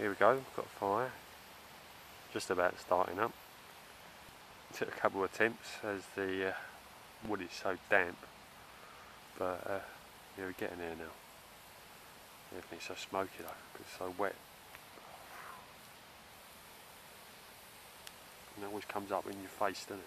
Here we go, we've got a fire, just about starting up. Took a couple of attempts as the wood is so damp, but yeah, we're getting there now. Everything's so smoky though, because it's so wet. And it always comes up in your face, doesn't it?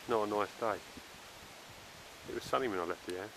Not a nice day. It was sunny when I left the house.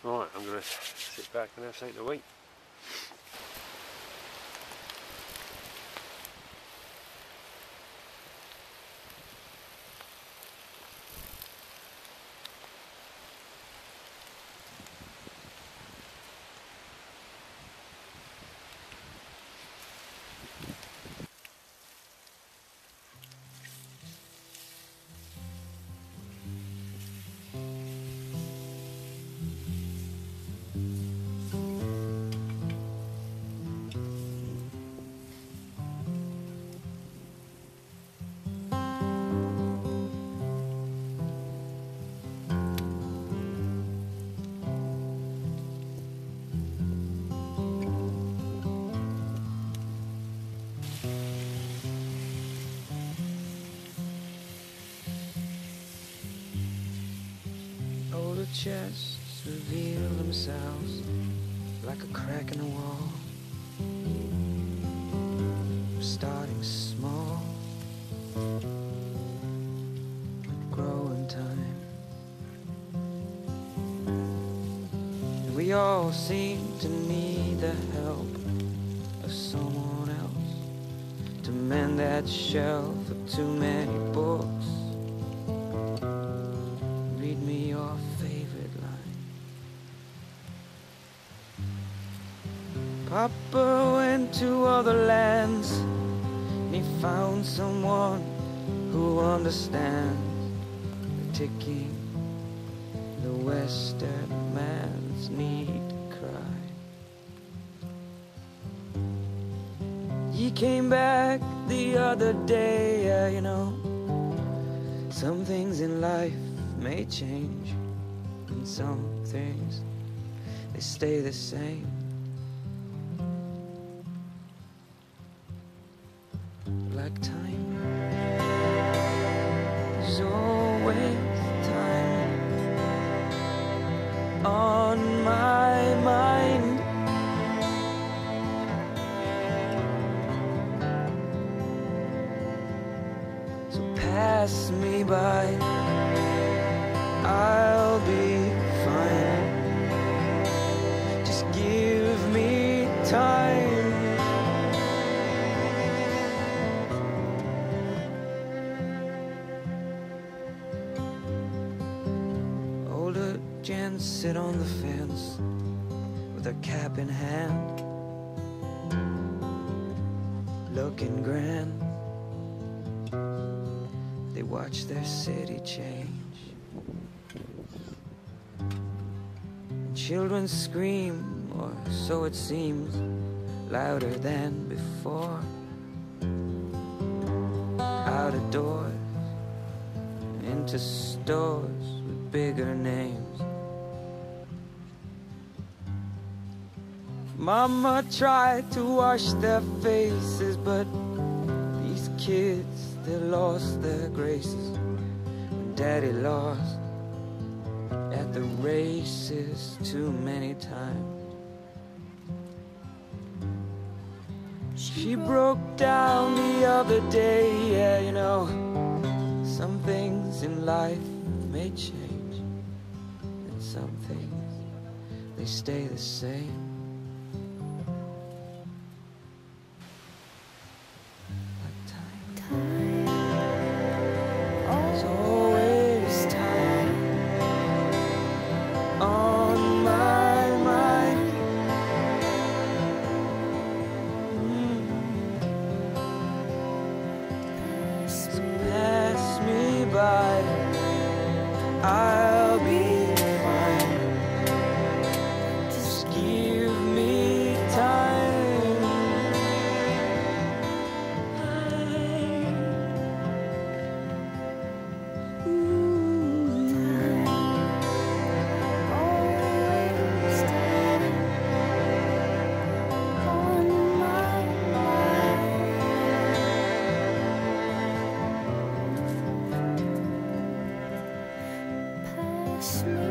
Right, I'm going to sit back and have something to eat. Older chests reveal themselves like a crack in the wall. We're starting small, grow in time. And we all seem to need the help of someone else to mend that shelf of too many books. Read me your favorite line. Papa went to other lands, and he found someone who understands the ticking, the Western man's need to cry. He came back the other day, yeah, you know, some things in life may change, and some things, they stay the same. Like time, there's always time on my mind. So pass me by, I'll be fine. Just give me time. Older gents sit on the fence with their cap in hand, looking grand. They watch their city change. And children scream, or so it seems, louder than before. Out of doors, into stores with bigger names. Mama tried to wash their faces, but these kids, they lost their graces when Daddy lost at the races too many times. She broke down the other day, yeah, you know, some things in life may change, and some things, they stay the same. Like time, there's always time on my mind. So pass me by, I'll be fine. Just give me time. Pass me